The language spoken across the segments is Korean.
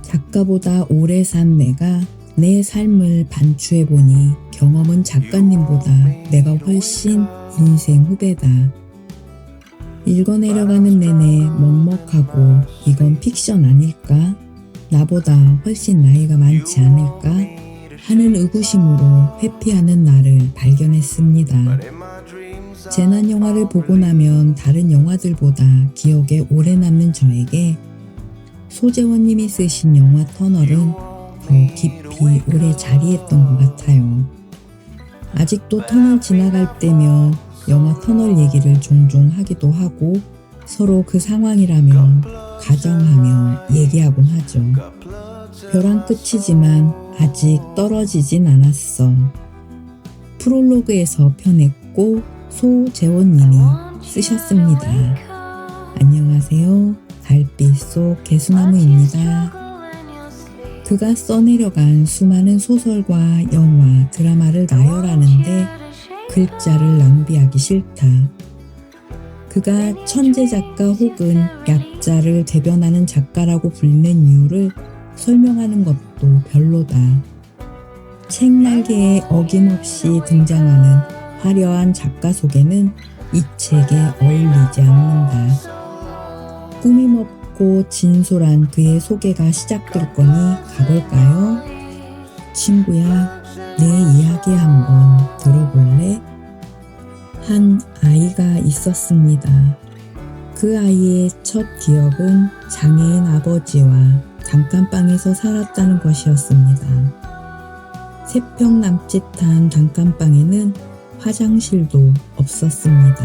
작가보다 오래 산 내가 내 삶을 반추해보니 경험은 작가님보다 내가 훨씬 인생 후배다. 읽어내려가는 내내 먹먹하고 이건 픽션 아닐까? 나보다 훨씬 나이가 많지 않을까? 하는 의구심으로 회피하는 나를 발견했습니다. 재난 영화를 보고 나면 다른 영화들보다 기억에 오래 남는 저에게 소재원님이 쓰신 영화 터널은 더 깊이 오래 자리했던 것 같아요. 아직도 터널 지나갈 때면 영화 터널 얘기를 종종 하기도 하고 서로 그 상황이라면 가정하며 얘기하곤 하죠. 벼랑 끝이지만 아직 떨어지진 않았어. 프롤로그에서 펴냈고 소재원님이 쓰셨습니다. 안녕하세요. 달빛 속 개수나무입니다. 그가 써내려간 수많은 소설과 영화, 드라마를 나열하는데 글자를 낭비하기 싫다. 그가 천재 작가 혹은 약자를 대변하는 작가라고 불리는 이유를 설명하는 것도 별로다. 책 날개에 어김없이 등장하는 화려한 작가 소개는 이 책에 어울리지 않는다. 꾸밈없고 진솔한 그의 소개가 시작될 거니 가볼까요? 친구야, 내 이야기 한번 들어볼래? 한 아이가 있었습니다. 그 아이의 첫 기억은 장애인 아버지와 단칸방에서 살았다는 것이었습니다. 3평 남짓한 단칸방에는 화장실도 없었습니다.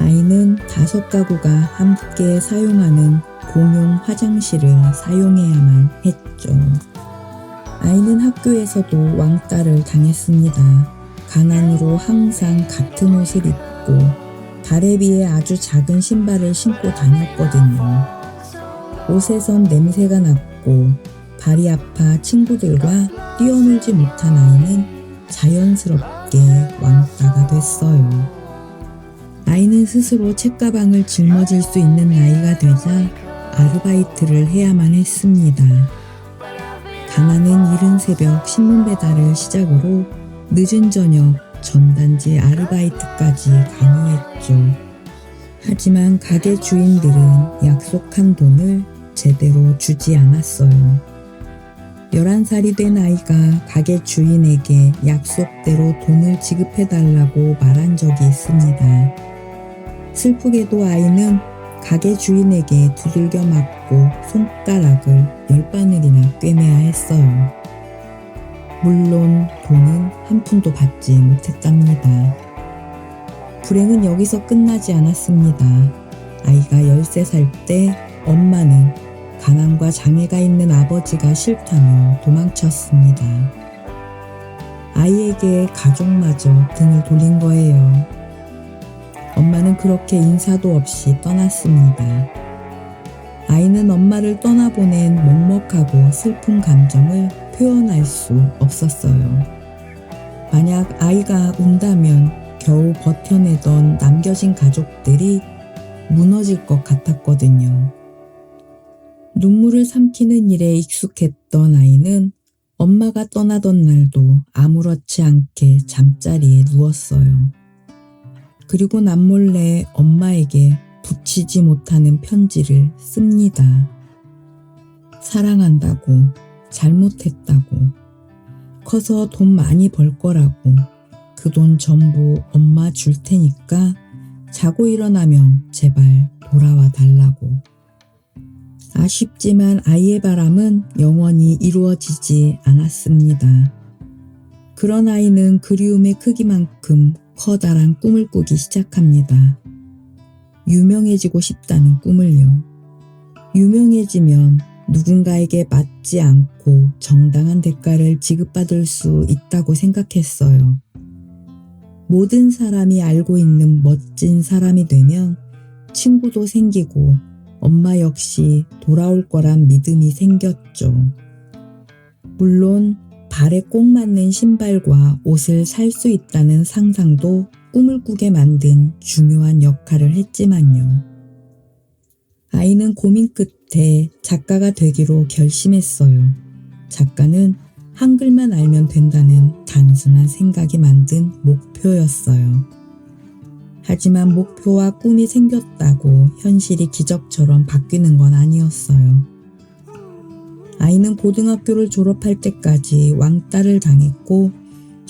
아이는 5가구가 함께 사용하는 공용 화장실을 사용해야만 했죠. 아이는 학교에서도 왕따를 당했습니다. 가난으로 항상 같은 옷을 입고 발에 비해 아주 작은 신발을 신고 다녔거든요. 옷에선 냄새가 났고 발이 아파 친구들과 뛰어놀지 못한 아이는 자연스럽게 왕따가 됐어요. 아이는 스스로 책가방을 짊어질 수 있는 나이가 되자 아르바이트를 해야만 했습니다. 가난은 이른 새벽 신문 배달을 시작으로 늦은 저녁 전단지 아르바이트까지 강요했죠. 하지만 가게 주인들은 약속한 돈을 제대로 주지 않았어요. 11살이 된 아이가 가게 주인에게 약속대로 돈을 지급해달라고 말한 적이 있습니다. 슬프게도 아이는 가게 주인에게 두들겨 맞고 손가락을 10바늘이나 꿰매야 했어요. 물론 돈은 한 푼도 받지 못했답니다. 불행은 여기서 끝나지 않았습니다. 아이가 13살 때 엄마는 가난과 장애가 있는 아버지가 싫다며 도망쳤습니다. 아이에게 가족마저 등을 돌린 거예요. 엄마는 그렇게 인사도 없이 떠났습니다. 아이는 엄마를 떠나보낸 먹먹하고 슬픈 감정을 표현할 수 없었어요. 만약 아이가 운다면 겨우 버텨내던 남겨진 가족들이 무너질 것 같았거든요. 눈물을 삼키는 일에 익숙했던 아이는 엄마가 떠나던 날도 아무렇지 않게 잠자리에 누웠어요. 그리고 남몰래 엄마에게 붙이지 못하는 편지를 씁니다. 사랑한다고, 잘못했다고, 커서 돈 많이 벌 거라고, 그 돈 전부 엄마 줄 테니까 자고 일어나면 제발 돌아와 달라고. 아쉽지만 아이의 바람은 영원히 이루어지지 않았습니다. 그런 아이는 그리움의 크기만큼 커다란 꿈을 꾸기 시작합니다. 유명해지고 싶다는 꿈을요. 유명해지면 누군가에게 맞지 않고 정당한 대가를 지급받을 수 있다고 생각했어요. 모든 사람이 알고 있는 멋진 사람이 되면 친구도 생기고 엄마 역시 돌아올 거란 믿음이 생겼죠. 물론 발에 꼭 맞는 신발과 옷을 살 수 있다는 상상도 꿈을 꾸게 만든 중요한 역할을 했지만요. 아이는 고민 끝에 작가가 되기로 결심했어요. 작가는 한글만 알면 된다는 단순한 생각이 만든 목표였어요. 하지만 목표와 꿈이 생겼다고 현실이 기적처럼 바뀌는 건 아니었어요. 아이는 고등학교를 졸업할 때까지 왕따를 당했고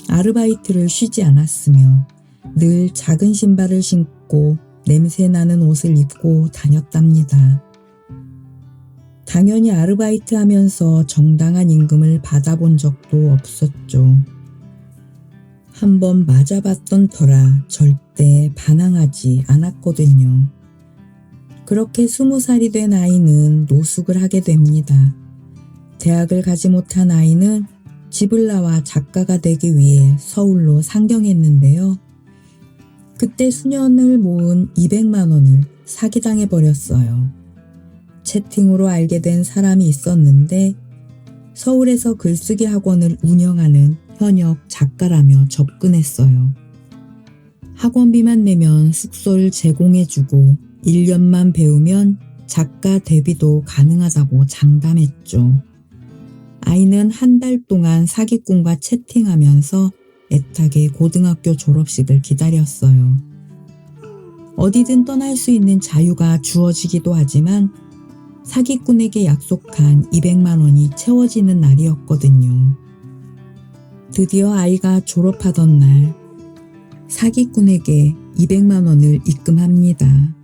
아르바이트를 쉬지 않았으며 늘 작은 신발을 신고 냄새나는 옷을 입고 다녔답니다. 당연히 아르바이트 하면서 정당한 임금을 받아본 적도 없었죠. 한번 맞아봤던 터라 절대 반항하지 않았거든요. 그렇게 20살이 된 아이는 노숙을 하게 됩니다. 대학을 가지 못한 아이는 집을 나와 작가가 되기 위해 서울로 상경했는데요. 그때 수년을 모은 200만 원을 사기당해버렸어요. 채팅으로 알게 된 사람이 있었는데 서울에서 글쓰기 학원을 운영하는 현역 작가라며 접근했어요. 학원비만 내면 숙소를 제공해주고 1년만 배우면 작가 데뷔도 가능하다고 장담했죠. 아이는 한 달 동안 사기꾼과 채팅하면서 애타게 고등학교 졸업식을 기다렸어요. 어디든 떠날 수 있는 자유가 주어지기도 하지만 사기꾼에게 약속한 200만 원이 채워지는 날이었거든요. 드디어 아이가 졸업하던 날 사기꾼에게 200만 원을 입금합니다.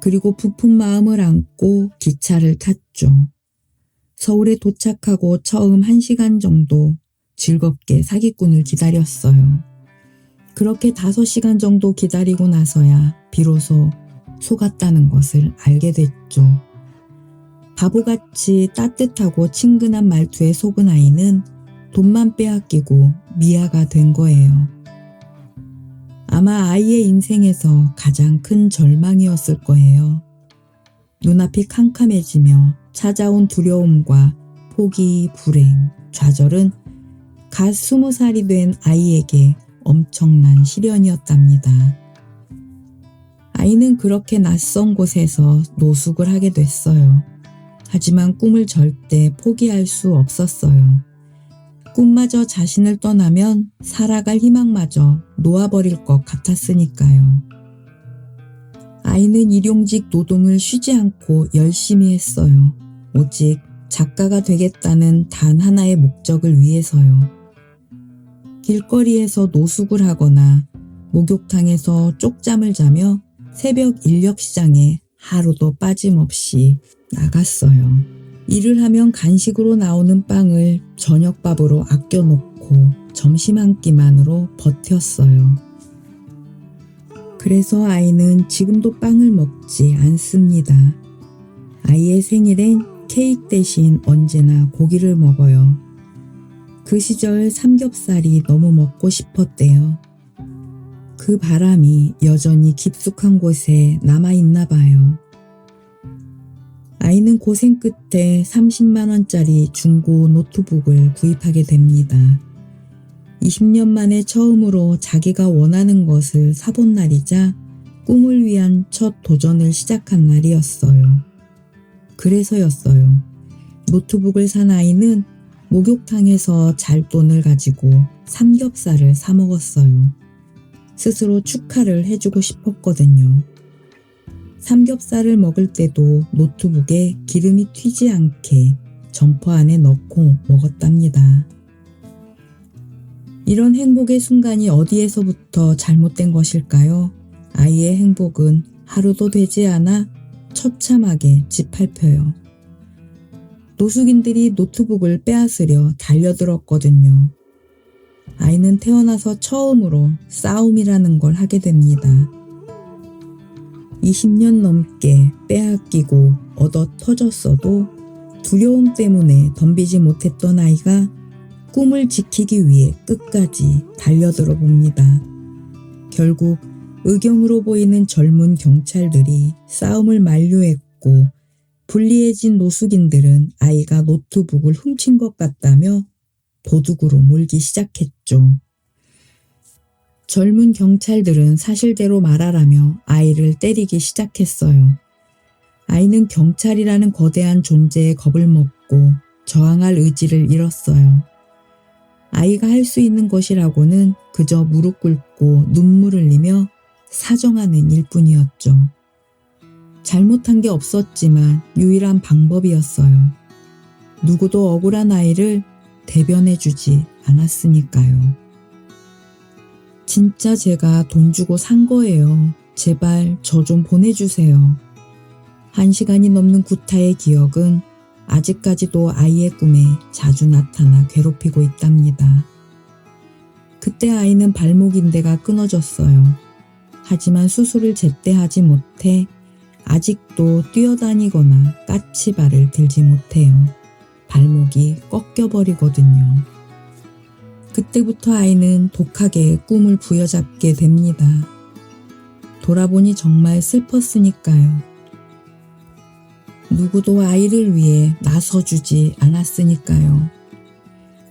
그리고 부푼 마음을 안고 기차를 탔죠. 서울에 도착하고 처음 1시간 정도 즐겁게 사기꾼을 기다렸어요. 그렇게 5시간 정도 기다리고 나서야 비로소 속았다는 것을 알게 됐죠. 바보같이 따뜻하고 친근한 말투에 속은 아이는 돈만 빼앗기고 미아가 된 거예요. 아마 아이의 인생에서 가장 큰 절망이었을 거예요. 눈앞이 캄캄해지며 찾아온 두려움과 포기, 불행, 좌절은 갓 20살이 된 아이에게 엄청난 시련이었답니다. 아이는 그렇게 낯선 곳에서 노숙을 하게 됐어요. 하지만 꿈을 절대 포기할 수 없었어요. 꿈마저 자신을 떠나면 살아갈 희망마저 놓아버릴 것 같았으니까요. 아이는 일용직 노동을 쉬지 않고 열심히 했어요. 오직 작가가 되겠다는 단 하나의 목적을 위해서요. 길거리에서 노숙을 하거나 목욕탕에서 쪽잠을 자며 새벽 인력시장에 하루도 빠짐없이 나갔어요. 일을 하면 간식으로 나오는 빵을 저녁밥으로 아껴놓고 점심 한 끼만으로 버텼어요. 그래서 아이는 지금도 빵을 먹지 않습니다. 아이의 생일엔 케이크 대신 언제나 고기를 먹어요. 그 시절 삼겹살이 너무 먹고 싶었대요. 그 바람이 여전히 깊숙한 곳에 남아있나 봐요. 아이는 고생 끝에 30만 원짜리 중고 노트북을 구입하게 됩니다. 20년 만에 처음으로 자기가 원하는 것을 사본 날이자 꿈을 위한 첫 도전을 시작한 날이었어요. 그래서였어요. 노트북을 산 아이는 목욕탕에서 잘돈을 가지고 삼겹살을 사 먹었어요. 스스로 축하를 해주고 싶었거든요. 삼겹살을 먹을 때도 노트북에 기름이 튀지 않게 점퍼 안에 넣고 먹었답니다. 이런 행복의 순간이 어디에서부터 잘못된 것일까요? 아이의 행복은 하루도 되지 않아 처참하게 짓밟혀요. 노숙인들이 노트북을 빼앗으려 달려들었거든요. 아이는 태어나서 처음으로 싸움이라는 걸 하게 됩니다. 20년 넘게 빼앗기고 얻어 터졌어도 두려움 때문에 덤비지 못했던 아이가 꿈을 지키기 위해 끝까지 달려들어 봅니다. 결국 의경으로 보이는 젊은 경찰들이 싸움을 만류했고 불리해진 노숙인들은 아이가 노트북을 훔친 것 같다며 도둑으로 몰기 시작했죠. 젊은 경찰들은 사실대로 말하라며 아이를 때리기 시작했어요. 아이는 경찰이라는 거대한 존재에 겁을 먹고 저항할 의지를 잃었어요. 아이가 할 수 있는 것이라고는 그저 무릎 꿇고 눈물 흘리며 사정하는 일뿐이었죠. 잘못한 게 없었지만 유일한 방법이었어요. 누구도 억울한 아이를 대변해주지 않았으니까요. 진짜 제가 돈 주고 산 거예요. 제발 저 좀 보내주세요. 1시간이 넘는 구타의 기억은 아직까지도 아이의 꿈에 자주 나타나 괴롭히고 있답니다. 그때 아이는 발목 인대가 끊어졌어요. 하지만 수술을 제때 하지 못해 아직도 뛰어다니거나 까치발을 들지 못해요. 발목이 꺾여버리거든요. 그때부터 아이는 독하게 꿈을 부여잡게 됩니다. 돌아보니 정말 슬펐으니까요. 누구도 아이를 위해 나서주지 않았으니까요.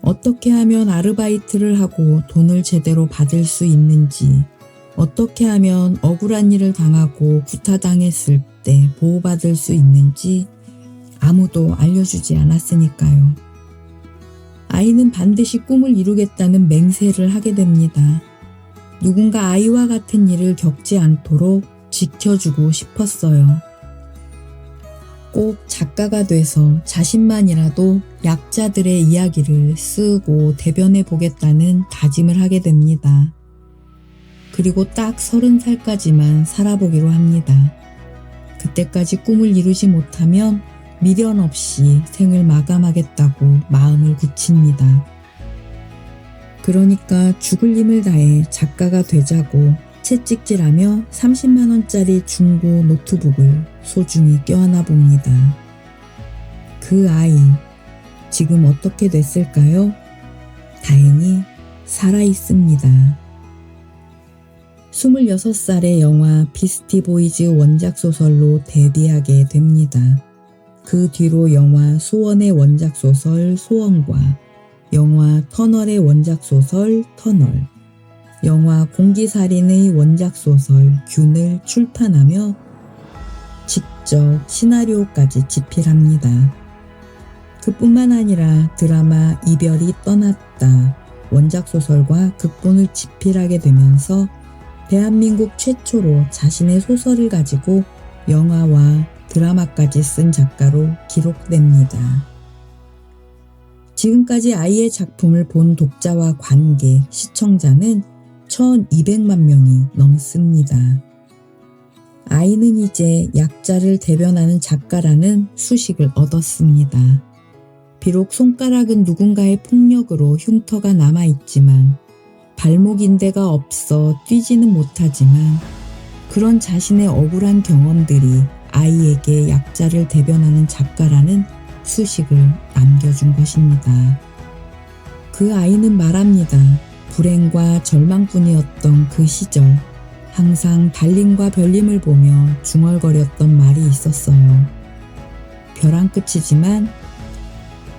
어떻게 하면 아르바이트를 하고 돈을 제대로 받을 수 있는지, 어떻게 하면 억울한 일을 당하고 구타당했을 때 보호받을 수 있는지 아무도 알려주지 않았으니까요. 아이는 반드시 꿈을 이루겠다는 맹세를 하게 됩니다. 누군가 아이와 같은 일을 겪지 않도록 지켜주고 싶었어요. 꼭 작가가 돼서 자신만이라도 약자들의 이야기를 쓰고 대변해 보겠다는 다짐을 하게 됩니다. 그리고 딱 30살까지만 살아보기로 합니다. 그때까지 꿈을 이루지 못하면 미련 없이 생을 마감하겠다고 마음을 굳힙니다. 그러니까 죽을 힘을 다해 작가가 되자고 채찍질하며 30만원짜리 중고 노트북을 소중히 껴안아 봅니다. 그 아이, 지금 어떻게 됐을까요? 다행히 살아있습니다. 26살에 영화 비스티 보이즈 원작 소설로 데뷔하게 됩니다. 그 뒤로 영화 소원의 원작 소설 소원과 영화 터널의 원작 소설 터널, 영화 공기살인의 원작 소설 균을 출판하며 직접 시나리오까지 집필합니다. 그뿐만 아니라 드라마 이별이 떠났다 원작 소설과 극본을 집필하게 되면서 대한민국 최초로 자신의 소설을 가지고 영화와 드라마까지 쓴 작가로 기록됩니다. 지금까지 아이의 작품을 본 독자와 관객, 시청자는 1200만 명이 넘습니다. 아이는 이제 약자를 대변하는 작가라는 수식을 얻었습니다. 비록 손가락은 누군가의 폭력으로 흉터가 남아있지만 발목 인대가 없어 뛰지는 못하지만 그런 자신의 억울한 경험들이 아이에게 약자를 대변하는 작가라는 수식을 남겨준 것입니다. 그 아이는 말합니다. 불행과 절망뿐이었던 그 시절 항상 달림과 별림을 보며 중얼거렸던 말이 있었어요. 벼랑 끝이지만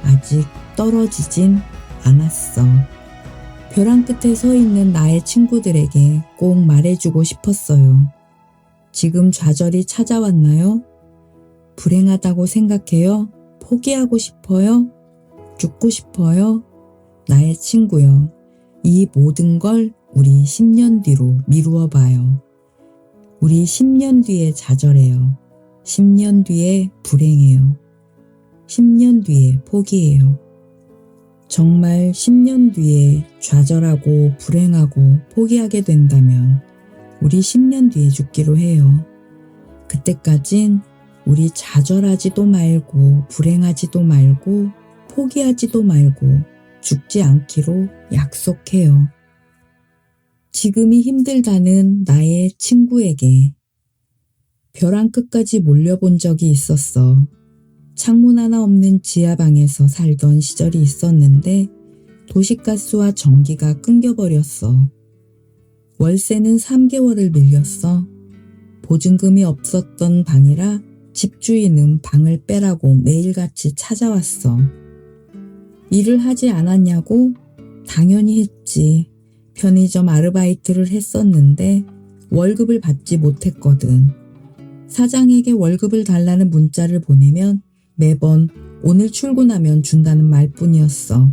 아직 떨어지진 않았어. 벼랑 끝에 서 있는 나의 친구들에게 꼭 말해주고 싶었어요. 지금 좌절이 찾아왔나요? 불행하다고 생각해요? 포기하고 싶어요? 죽고 싶어요? 나의 친구요. 이 모든 걸 우리 10년 뒤로 미루어 봐요. 우리 10년 뒤에 좌절해요. 10년 뒤에 불행해요. 10년 뒤에 포기해요. 정말 10년 뒤에 좌절하고 불행하고 포기하게 된다면 우리 10년 뒤에 죽기로 해요. 그때까진 우리 좌절하지도 말고 불행하지도 말고 포기하지도 말고 죽지 않기로 약속해요. 지금이 힘들다는 나의 친구에게 벼랑 끝까지 몰려본 적이 있었어. 창문 하나 없는 지하방에서 살던 시절이 있었는데 도시가스와 전기가 끊겨버렸어. 월세는 3개월을 밀렸어. 보증금이 없었던 방이라 집주인은 방을 빼라고 매일같이 찾아왔어. 일을 하지 않았냐고? 당연히 했지. 편의점 아르바이트를 했었는데 월급을 받지 못했거든. 사장에게 월급을 달라는 문자를 보내면 매번 오늘 출근하면 준다는 말뿐이었어.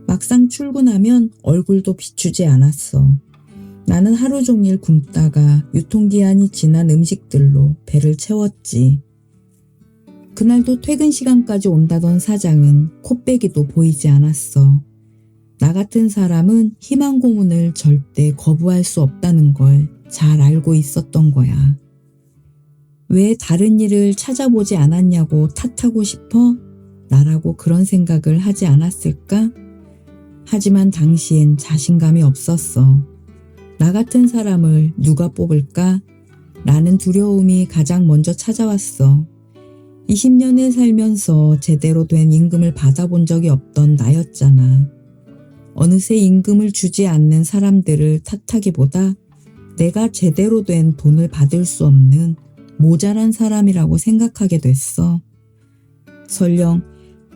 막상 출근하면 얼굴도 비추지 않았어. 나는 하루 종일 굶다가 유통기한이 지난 음식들로 배를 채웠지. 그날도 퇴근 시간까지 온다던 사장은 코빼기도 보이지 않았어. 나 같은 사람은 희망 고문을 절대 거부할 수 없다는 걸 잘 알고 있었던 거야. 왜 다른 일을 찾아보지 않았냐고 탓하고 싶어? 나라고 그런 생각을 하지 않았을까? 하지만 당시엔 자신감이 없었어. 나 같은 사람을 누가 뽑을까? 라는 두려움이 가장 먼저 찾아왔어. 20년을 살면서 제대로 된 임금을 받아본 적이 없던 나였잖아. 어느새 임금을 주지 않는 사람들을 탓하기보다 내가 제대로 된 돈을 받을 수 없는 모자란 사람이라고 생각하게 됐어. 설령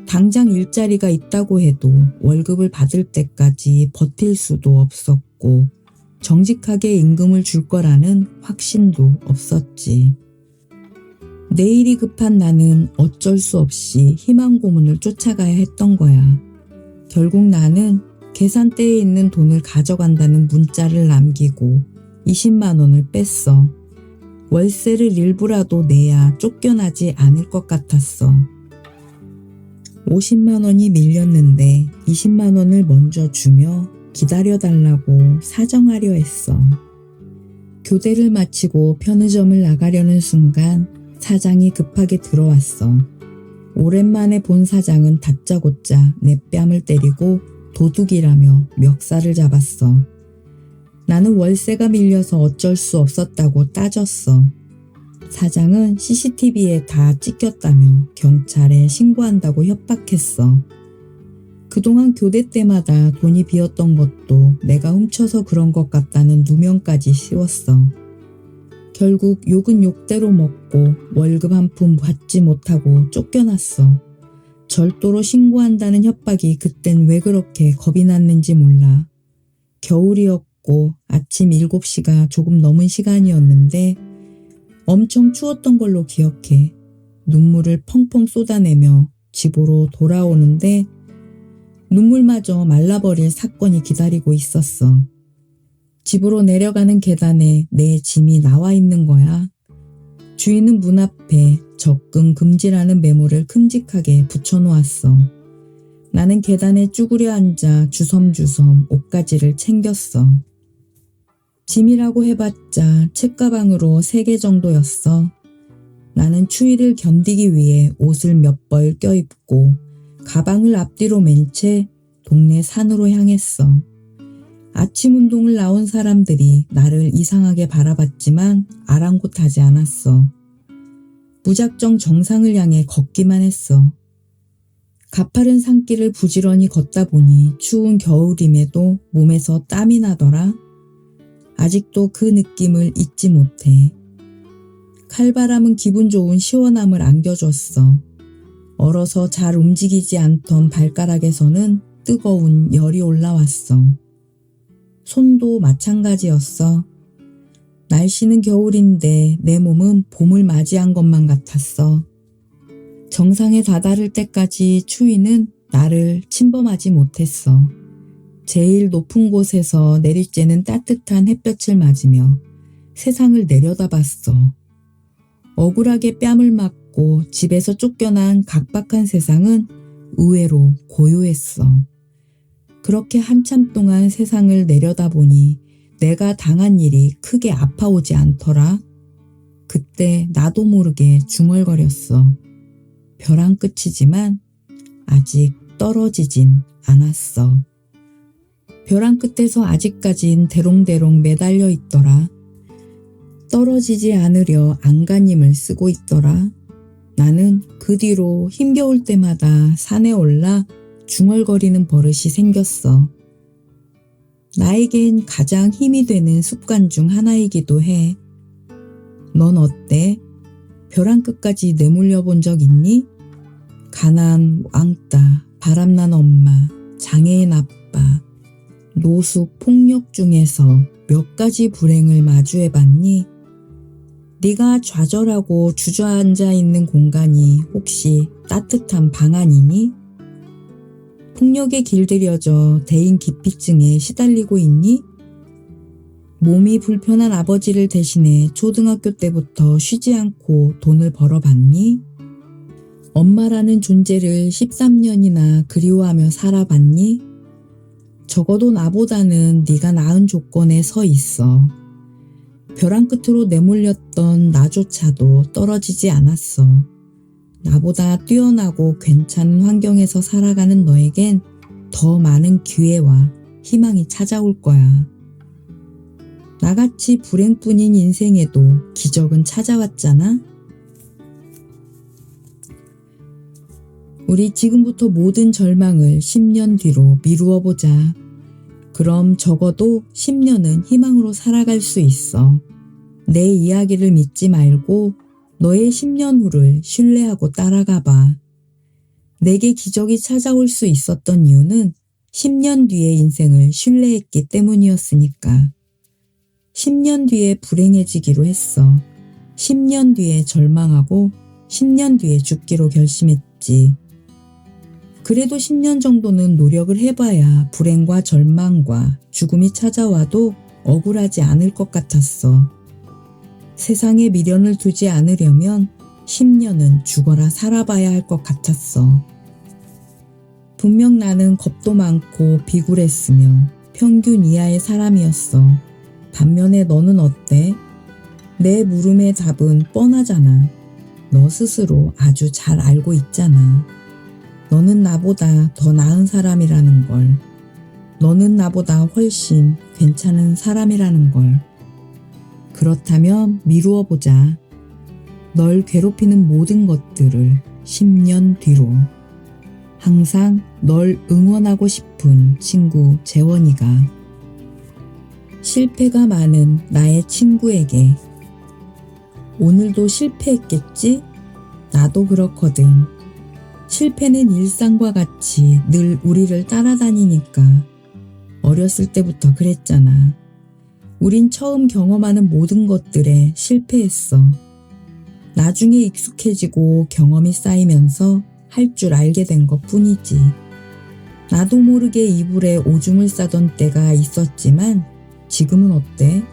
당장 일자리가 있다고 해도 월급을 받을 때까지 버틸 수도 없었고 정직하게 임금을 줄 거라는 확신도 없었지. 내일이 급한 나는 어쩔 수 없이 희망 고문을 쫓아가야 했던 거야. 결국 나는 계산대에 있는 돈을 가져간다는 문자를 남기고 20만 원을 뺐어. 월세를 일부라도 내야 쫓겨나지 않을 것 같았어. 50만 원이 밀렸는데 20만 원을 먼저 주며 기다려달라고 사정하려 했어. 교대를 마치고 편의점을 나가려는 순간 사장이 급하게 들어왔어. 오랜만에 본 사장은 다짜고짜 내 뺨을 때리고 도둑이라며 멱살을 잡았어. 나는 월세가 밀려서 어쩔 수 없었다고 따졌어. 사장은 CCTV에 다 찍혔다며 경찰에 신고한다고 협박했어. 그동안 교대 때마다 돈이 비었던 것도 내가 훔쳐서 그런 것 같다는 누명까지 씌웠어. 결국 욕은 욕대로 먹고 월급 한 푼 받지 못하고 쫓겨났어. 절도로 신고한다는 협박이 그땐 왜 그렇게 겁이 났는지 몰라. 겨울이었고 아침 7시가 조금 넘은 시간이었는데 엄청 추웠던 걸로 기억해. 눈물을 펑펑 쏟아내며 집으로 돌아오는데 눈물마저 말라버릴 사건이 기다리고 있었어. 집으로 내려가는 계단에 내 짐이 나와 있는 거야. 주인은 문 앞에 접근 금지라는 메모를 큼직하게 붙여놓았어. 나는 계단에 쭈그려 앉아 주섬주섬 옷가지를 챙겼어. 짐이라고 해봤자 책가방으로 3개 정도였어. 나는 추위를 견디기 위해 옷을 몇 벌 껴입고 가방을 앞뒤로 맨 채 동네 산으로 향했어. 아침 운동을 나온 사람들이 나를 이상하게 바라봤지만 아랑곳하지 않았어. 무작정 정상을 향해 걷기만 했어. 가파른 산길을 부지런히 걷다 보니 추운 겨울임에도 몸에서 땀이 나더라. 아직도 그 느낌을 잊지 못해. 칼바람은 기분 좋은 시원함을 안겨줬어. 얼어서 잘 움직이지 않던 발가락에서는 뜨거운 열이 올라왔어. 손도 마찬가지였어. 날씨는 겨울인데 내 몸은 봄을 맞이한 것만 같았어. 정상에 다다를 때까지 추위는 나를 침범하지 못했어. 제일 높은 곳에서 내리쬐는 따뜻한 햇볕을 맞으며 세상을 내려다봤어. 억울하게 뺨을 맞고 집에서 쫓겨난 각박한 세상은 의외로 고요했어. 그렇게 한참 동안 세상을 내려다보니 내가 당한 일이 크게 아파오지 않더라. 그때 나도 모르게 중얼거렸어. 벼랑 끝이지만 아직 떨어지진 않았어. 벼랑 끝에서 아직까진 대롱대롱 매달려 있더라. 떨어지지 않으려 안간힘을 쓰고 있더라. 나는 그 뒤로 힘겨울 때마다 산에 올라 중얼거리는 버릇이 생겼어. 나에겐 가장 힘이 되는 습관 중 하나이기도 해. 넌 어때? 벼랑 끝까지 내몰려 본 적 있니? 가난, 왕따, 바람난 엄마, 장애인 아빠, 노숙, 폭력 중에서 몇 가지 불행을 마주해봤니? 네가 좌절하고 주저앉아 있는 공간이 혹시 따뜻한 방 아니니? 폭력에 길들여져 대인 기피증에 시달리고 있니? 몸이 불편한 아버지를 대신해 초등학교 때부터 쉬지 않고 돈을 벌어봤니? 엄마라는 존재를 13년이나 그리워하며 살아봤니? 적어도 나보다는 네가 나은 조건에 서 있어. 벼랑 끝으로 내몰렸던 나조차도 떨어지지 않았어. 나보다 뛰어나고 괜찮은 환경에서 살아가는 너에겐 더 많은 기회와 희망이 찾아올 거야. 나같이 불행뿐인 인생에도 기적은 찾아왔잖아? 우리 지금부터 모든 절망을 10년 뒤로 미루어 보자. 그럼 적어도 10년은 희망으로 살아갈 수 있어. 내 이야기를 믿지 말고 너의 10년 후를 신뢰하고 따라가 봐. 내게 기적이 찾아올 수 있었던 이유는 10년 뒤의 인생을 신뢰했기 때문이었으니까. 10년 뒤에 불행해지기로 했어. 10년 뒤에 절망하고 10년 뒤에 죽기로 결심했지. 그래도 10년 정도는 노력을 해봐야 불행과 절망과 죽음이 찾아와도 억울하지 않을 것 같았어. 세상에 미련을 두지 않으려면 10년은 죽어라 살아봐야 할 것 같았어. 분명 나는 겁도 많고 비굴했으며 평균 이하의 사람이었어. 반면에 너는 어때? 내 물음의 답은 뻔하잖아. 너 스스로 아주 잘 알고 있잖아. 너는 나보다 더 나은 사람이라는 걸. 너는 나보다 훨씬 괜찮은 사람이라는 걸. 그렇다면 미루어 보자. 널 괴롭히는 모든 것들을 10년 뒤로. 항상 널 응원하고 싶은 친구 재원이가. 실패가 많은 나의 친구에게. 오늘도 실패했겠지? 나도 그렇거든. 실패는 일상과 같이 늘 우리를 따라다니니까. 어렸을 때부터 그랬잖아. 우린 처음 경험하는 모든 것들에 실패했어. 나중에 익숙해지고 경험이 쌓이면서 할 줄 알게 된 것 뿐이지. 나도 모르게 이불에 오줌을 싸던 때가 있었지만 지금은 어때?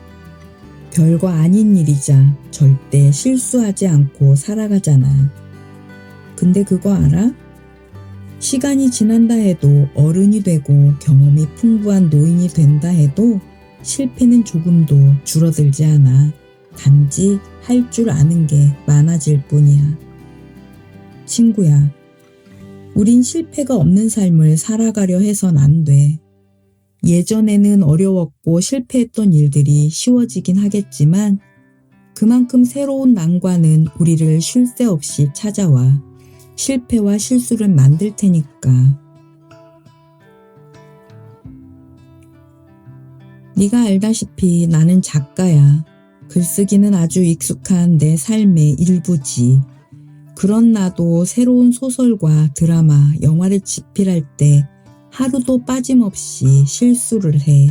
별거 아닌 일이자 절대 실수하지 않고 살아가잖아. 근데 그거 알아? 시간이 지난다 해도 어른이 되고 경험이 풍부한 노인이 된다 해도 실패는 조금도 줄어들지 않아. 단지 할 줄 아는 게 많아질 뿐이야. 친구야, 우린 실패가 없는 삶을 살아가려 해선 안 돼. 예전에는 어려웠고 실패했던 일들이 쉬워지긴 하겠지만 그만큼 새로운 난관은 우리를 쉴 새 없이 찾아와 실패와 실수를 만들 테니까. 네가 알다시피 나는 작가야. 글쓰기는 아주 익숙한 내 삶의 일부지. 그런 나도 새로운 소설과 드라마, 영화를 집필할 때 하루도 빠짐없이 실수를 해.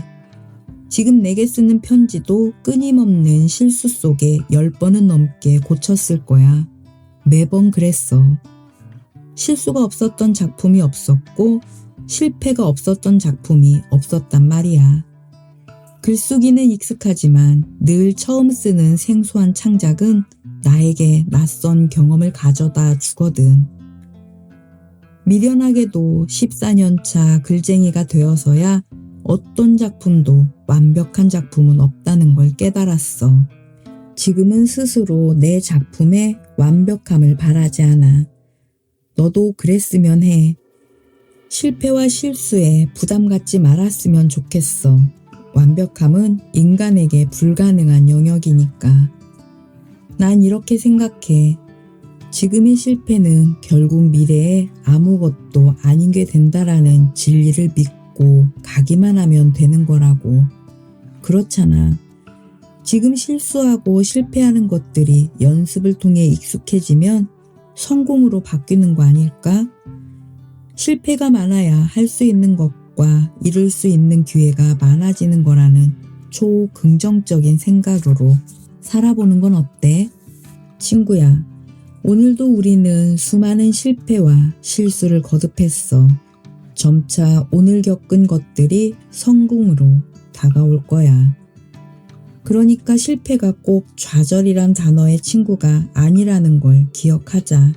지금 내게 쓰는 편지도 끊임없는 실수 속에 10번은 넘게 고쳤을 거야. 매번 그랬어. 실수가 없었던 작품이 없었고 실패가 없었던 작품이 없었단 말이야. 글쓰기는 익숙하지만 늘 처음 쓰는 생소한 창작은 나에게 낯선 경험을 가져다 주거든. 미련하게도 14년차 글쟁이가 되어서야 어떤 작품도 완벽한 작품은 없다는 걸 깨달았어. 지금은 스스로 내 작품의 완벽함을 바라지 않아. 너도 그랬으면 해. 실패와 실수에 부담 갖지 말았으면 좋겠어. 완벽함은 인간에게 불가능한 영역이니까. 난 이렇게 생각해. 지금의 실패는 결국 미래에 아무것도 아닌 게 된다라는 진리를 믿고 가기만 하면 되는 거라고. 그렇잖아. 지금 실수하고 실패하는 것들이 연습을 통해 익숙해지면 성공으로 바뀌는 거 아닐까? 실패가 많아야 할 수 있는 것과 이룰 수 있는 기회가 많아지는 거라는 초긍정적인 생각으로 살아보는 건 어때? 친구야, 오늘도 우리는 수많은 실패와 실수를 거듭했어. 점차 오늘 겪은 것들이 성공으로 다가올 거야. 그러니까 실패가 꼭 좌절이란 단어의 친구가 아니라는 걸 기억하자.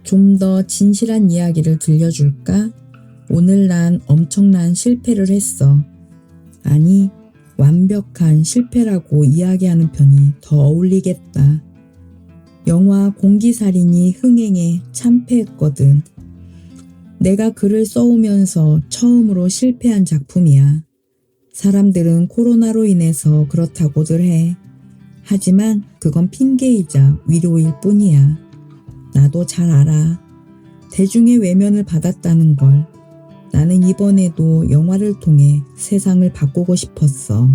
좀 더 진실한 이야기를 들려줄까? 오늘 난 엄청난 실패를 했어. 아니, 완벽한 실패라고 이야기하는 편이 더 어울리겠다. 영화 공기살인이 흥행에 참패했거든. 내가 글을 써오면서 처음으로 실패한 작품이야. 사람들은 코로나로 인해서 그렇다고들 해. 하지만 그건 핑계이자 위로일 뿐이야. 나도 잘 알아. 대중의 외면을 받았다는 걸. 나는 이번에도 영화를 통해 세상을 바꾸고 싶었어.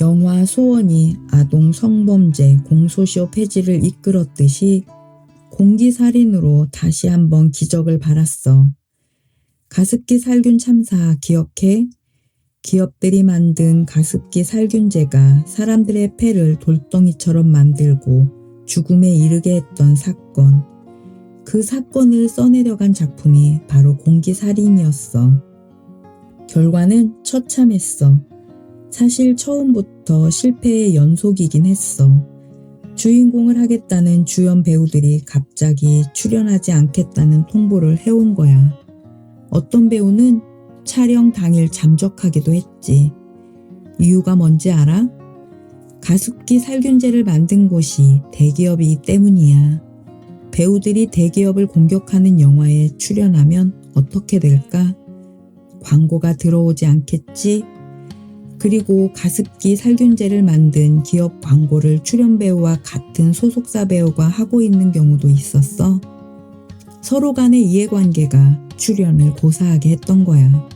영화 소원이 아동 성범죄 공소시효 폐지를 이끌었듯이 공기살인으로 다시 한번 기적을 발았어. 가습기 살균 참사 기억해? 기업들이 만든 가습기 살균제가 사람들의 폐를 돌덩이처럼 만들고 죽음에 이르게 했던 사건. 그 사건을 써내려간 작품이 바로 공기살인이었어. 결과는 처참했어. 사실 처음부터 실패의 연속이긴 했어. 주인공을 하겠다는 주연 배우들이 갑자기 출연하지 않겠다는 통보를 해온 거야. 어떤 배우는 촬영 당일 잠적하기도 했지. 이유가 뭔지 알아? 가습기 살균제를 만든 곳이 대기업이기 때문이야. 배우들이 대기업을 공격하는 영화에 출연하면 어떻게 될까? 광고가 들어오지 않겠지? 그리고 가습기 살균제를 만든 기업 광고를 출연 배우와 같은 소속사 배우가 하고 있는 경우도 있었어. 서로 간의 이해관계가 출연을 고사하게 했던 거야.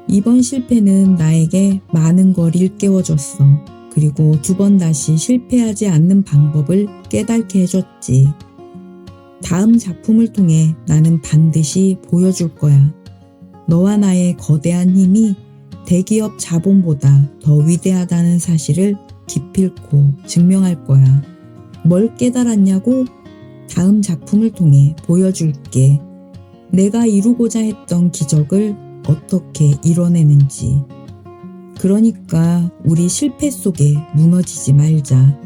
이번 실패는 나에게 많은 걸 일깨워줬어. 그리고 두 번 다시 실패하지 않는 방법을 깨닫게 해줬지. 다음 작품을 통해 나는 반드시 보여줄 거야. 너와 나의 거대한 힘이 대기업 자본보다 더 위대하다는 사실을 기필코 증명할 거야. 뭘 깨달았냐고? 다음 작품을 통해 보여줄게. 내가 이루고자 했던 기적을 어떻게 이뤄내는지. 그러니까 우리 실패 속에 무너지지 말자.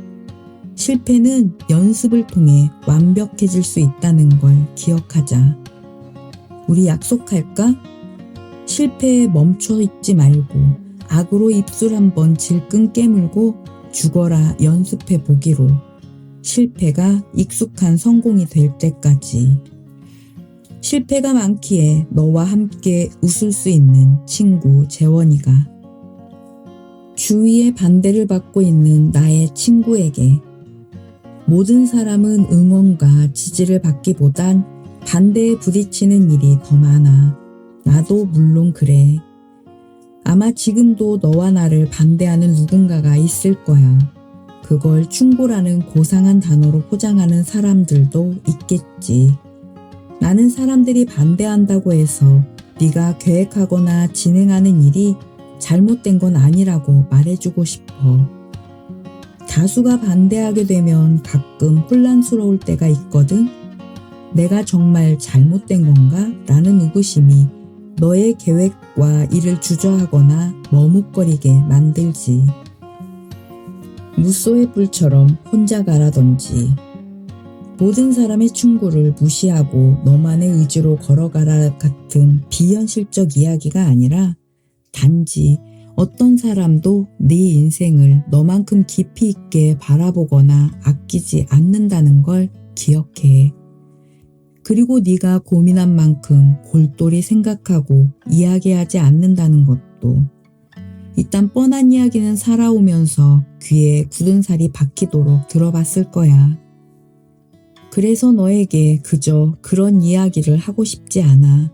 실패는 연습을 통해 완벽해질 수 있다는 걸 기억하자. 우리 약속할까? 실패에 멈춰 있지 말고 악으로 입술 한번 질끈 깨물고 죽어라 연습해 보기로. 실패가 익숙한 성공이 될 때까지. 실패가 많기에 너와 함께 웃을 수 있는 친구 재원이가. 주위의 반대를 받고 있는 나의 친구에게. 모든 사람은 응원과 지지를 받기보단 반대에 부딪히는 일이 더 많아. 나도 물론 그래. 아마 지금도 너와 나를 반대하는 누군가가 있을 거야. 그걸 충고라는 고상한 단어로 포장하는 사람들도 있겠지. 나는 사람들이 반대한다고 해서 네가 계획하거나 진행하는 일이 잘못된 건 아니라고 말해주고 싶어. 다수가 반대하게 되면 가끔 혼란스러울 때가 있거든. 내가 정말 잘못된 건가? 라는 의구심이 너의 계획과 일을 주저하거나 머뭇거리게 만들지. 무소의 뿔처럼 혼자 가라던지. 모든 사람의 충고를 무시하고 너만의 의지로 걸어가라 같은 비현실적 이야기가 아니라 단지 어떤 사람도 네 인생을 너만큼 깊이 있게 바라보거나 아끼지 않는다는 걸 기억해. 그리고 네가 고민한 만큼 골똘히 생각하고 이야기하지 않는다는 것도. 이딴 뻔한 이야기는 살아오면서 귀에 굳은 살이 박히도록 들어봤을 거야. 그래서 너에게 그저 그런 이야기를 하고 싶지 않아.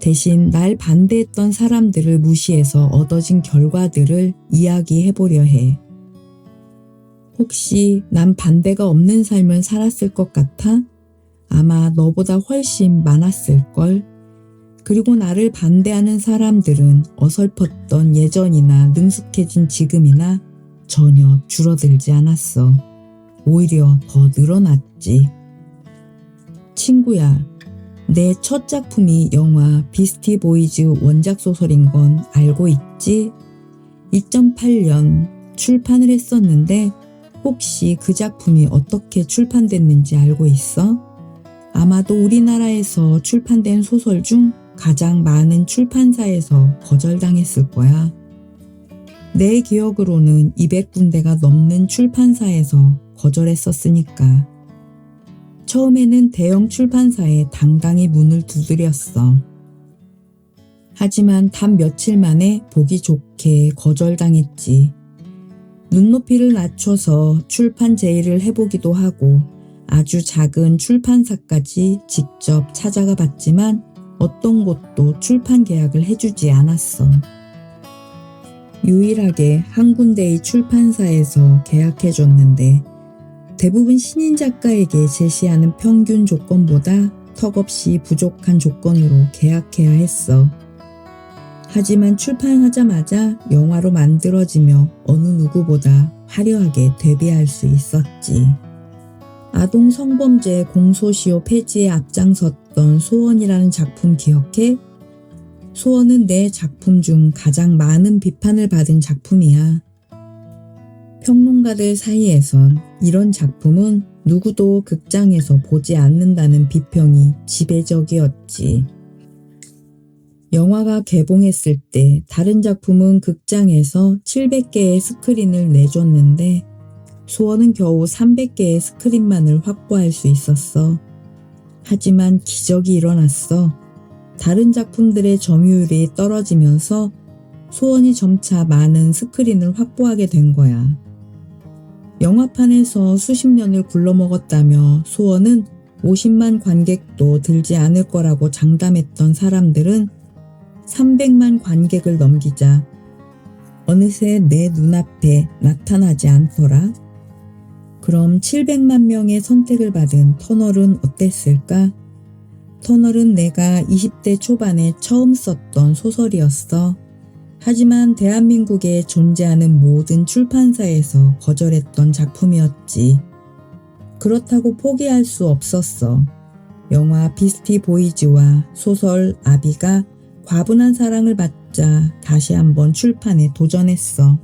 대신 날 반대했던 사람들을 무시해서 얻어진 결과들을 이야기해보려 해. 혹시 난 반대가 없는 삶을 살았을 것 같아? 아마 너보다 훨씬 많았을걸. 그리고 나를 반대하는 사람들은 어설펐던 예전이나 능숙해진 지금이나 전혀 줄어들지 않았어. 오히려 더 늘어났지. 친구야, 내 첫 작품이 영화 비스티 보이즈 원작 소설인 건 알고 있지? 2008년 출판을 했었는데 혹시 그 작품이 어떻게 출판됐는지 알고 있어? 아마도 우리나라에서 출판된 소설 중 가장 많은 출판사에서 거절당했을 거야. 내 기억으로는 200군데가 넘는 출판사에서 거절했었으니까. 처음에는 대형 출판사에 당당히 문을 두드렸어. 하지만 단 며칠 만에 보기 좋게 거절당했지. 눈높이를 낮춰서 출판 제의를 해보기도 하고 아주 작은 출판사까지 직접 찾아가 봤지만 어떤 곳도 출판 계약을 해주지 않았어. 유일하게 한 군데의 출판사에서 계약해줬는데 대부분 신인 작가에게 제시하는 평균 조건보다 턱없이 부족한 조건으로 계약해야 했어. 하지만 출판하자마자 영화로 만들어지며 어느 누구보다 화려하게 데뷔할 수 있었지. 아동 성범죄 공소시효 폐지에 앞장섰던 소원이라는 작품 기억해? 소원은 내 작품 중 가장 많은 비판을 받은 작품이야. 평론가들 사이에선 이런 작품은 누구도 극장에서 보지 않는다는 비평이 지배적이었지. 영화가 개봉했을 때 다른 작품은 극장에서 700개의 스크린을 내줬는데 소원은 겨우 300개의 스크린만을 확보할 수 있었어. 하지만 기적이 일어났어. 다른 작품들의 점유율이 떨어지면서 소원이 점차 많은 스크린을 확보하게 된 거야. 영화판에서 수십 년을 굴러먹었다며 소원은 50만 관객도 들지 않을 거라고 장담했던 사람들은 300만 관객을 넘기자 어느새 내 눈앞에 나타나지 않더라. 그럼 700만 명의 선택을 받은 터널은 어땠을까? 터널은 내가 20대 초반에 처음 썼던 소설이었어. 하지만 대한민국에 존재하는 모든 출판사에서 거절했던 작품이었지. 그렇다고 포기할 수 없었어. 영화 비스티 보이즈와 소설 아비가 과분한 사랑을 받자 다시 한번 출판에 도전했어.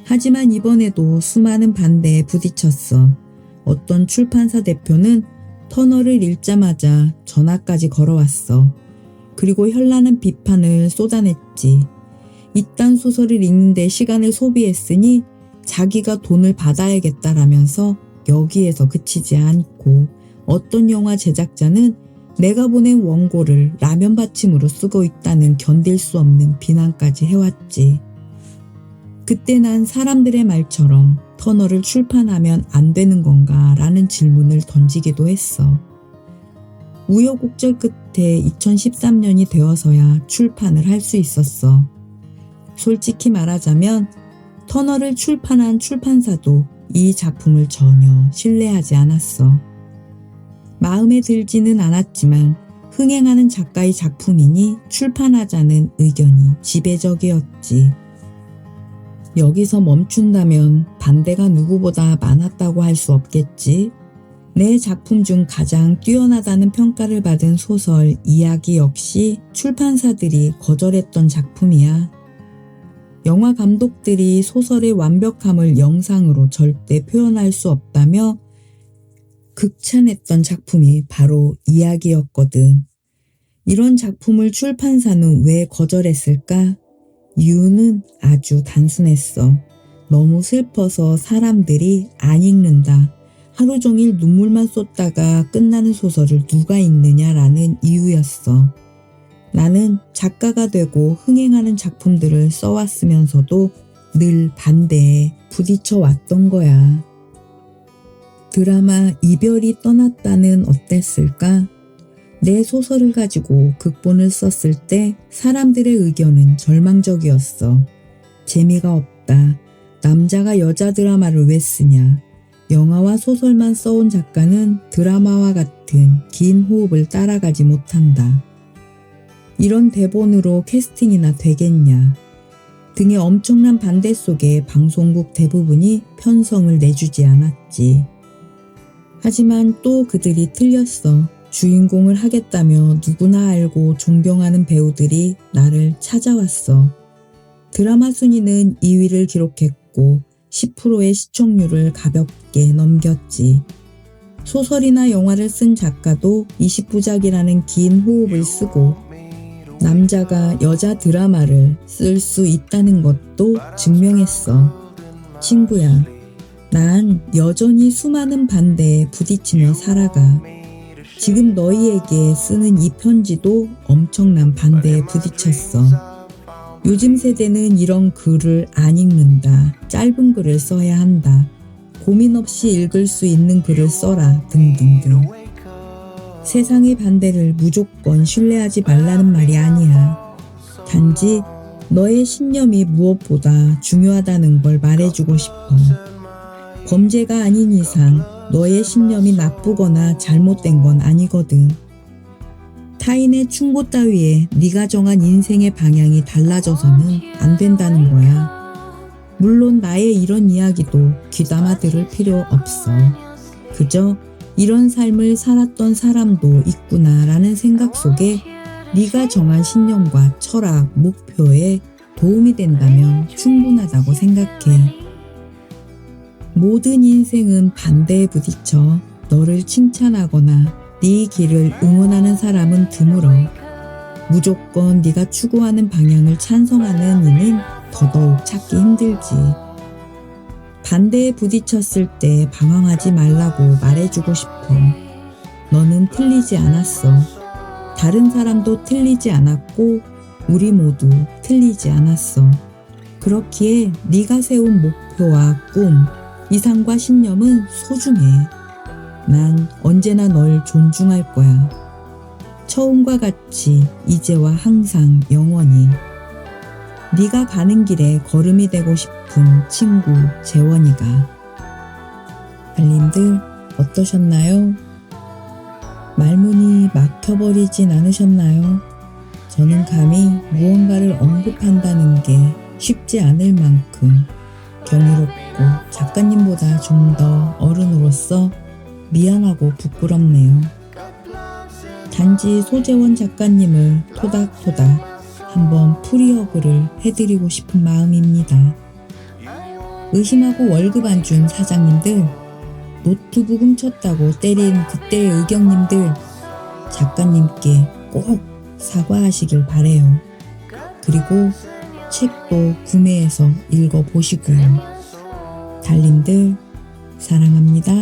하지만 이번에도 수많은 반대에 부딪혔어. 어떤 출판사 대표는 터널을 읽자마자 전화까지 걸어왔어. 그리고 현란한 비판을 쏟아냈지. 이딴 소설을 읽는데 시간을 소비했으니 자기가 돈을 받아야겠다라면서 여기에서 그치지 않고 어떤 영화 제작자는 내가 보낸 원고를 라면 받침으로 쓰고 있다는 견딜 수 없는 비난까지 해왔지. 그때 난 사람들의 말처럼 터널을 출판하면 안 되는 건가 라는 질문을 던지기도 했어. 우여곡절 끝에 2013년이 되어서야 출판을 할 수 있었어. 솔직히 말하자면 터널을 출판한 출판사도 이 작품을 전혀 신뢰하지 않았어. 마음에 들지는 않았지만 흥행하는 작가의 작품이니 출판하자는 의견이 지배적이었지. 여기서 멈춘다면 반대가 누구보다 많았다고 할 수 없겠지. 내 작품 중 가장 뛰어나다는 평가를 받은 소설 이야기 역시 출판사들이 거절했던 작품이야. 영화 감독들이 소설의 완벽함을 영상으로 절대 표현할 수 없다며 극찬했던 작품이 바로 이야기였거든. 이런 작품을 출판사는 왜 거절했을까? 이유는 아주 단순했어. 너무 슬퍼서 사람들이 안 읽는다. 하루 종일 눈물만 쏟다가 끝나는 소설을 누가 읽느냐라는 이유였어. 나는 작가가 되고 흥행하는 작품들을 써왔으면서도 늘 반대에 부딪혀 왔던 거야. 드라마 이별이 떠났다는 어땠을까? 내 소설을 가지고 극본을 썼을 때 사람들의 의견은 절망적이었어. 재미가 없다. 남자가 여자 드라마를 왜 쓰냐. 영화와 소설만 써온 작가는 드라마와 같은 긴 호흡을 따라가지 못한다. 이런 대본으로 캐스팅이나 되겠냐. 등의 엄청난 반대 속에 방송국 대부분이 편성을 내주지 않았지. 하지만 또 그들이 틀렸어. 주인공을 하겠다며 누구나 알고 존경하는 배우들이 나를 찾아왔어. 드라마 순위는 2위를 기록했고 10%의 시청률을 가볍게 넘겼지. 소설이나 영화를 쓴 작가도 20부작이라는 긴 호흡을 쓰고 남자가 여자 드라마를 쓸 수 있다는 것도 증명했어. 친구야, 난 여전히 수많은 반대에 부딪히며 살아가. 지금 너희에게 쓰는 이 편지도 엄청난 반대에 부딪혔어. 요즘 세대는 이런 글을 안 읽는다. 짧은 글을 써야 한다. 고민 없이 읽을 수 있는 글을 써라. 등등등. 세상의 반대를 무조건 신뢰하지 말라는 말이 아니야. 단지 너의 신념이 무엇보다 중요하다는 걸 말해주고 싶어. 범죄가 아닌 이상 너의 신념이 나쁘거나 잘못된 건 아니거든. 타인의 충고 따위에 네가 정한 인생의 방향이 달라져서는 안 된다는 거야. 물론 나의 이런 이야기도 귀담아 들을 필요 없어. 그저 이런 삶을 살았던 사람도 있구나라는 생각 속에 네가 정한 신념과 철학, 목표에 도움이 된다면 충분하다고 생각해. 모든 인생은 반대에 부딪혀. 너를 칭찬하거나 네 길을 응원하는 사람은 드물어. 무조건 네가 추구하는 방향을 찬성하는 이는 더더욱 찾기 힘들지. 반대에 부딪혔을 때 방황하지 말라고 말해주고 싶어. 너는 틀리지 않았어. 다른 사람도 틀리지 않았고 우리 모두 틀리지 않았어. 그렇기에 네가 세운 목표와 꿈, 이상과 신념은 소중해. 난 언제나 널 존중할 거야. 처음과 같이 이제와 항상 영원히. 네가 가는 길에 걸음이 되고 싶은 친구 재원이가. 달님들 어떠셨나요? 말문이 막혀버리진 않으셨나요? 저는 감히 무언가를 언급한다는 게 쉽지 않을 만큼 경이롭고 작가님보다 좀 더 어른으로서 미안하고 부끄럽네요. 단지 소재원 작가님을 토닥토닥 한번 프리허그를 해드리고 싶은 마음입니다. 의심하고 월급 안 준 사장님들, 노트북 훔쳤다고 때린 그때의 의경님들, 작가님께 꼭 사과하시길 바래요. 그리고 책도 구매해서 읽어보시고요. 달님들 사랑합니다.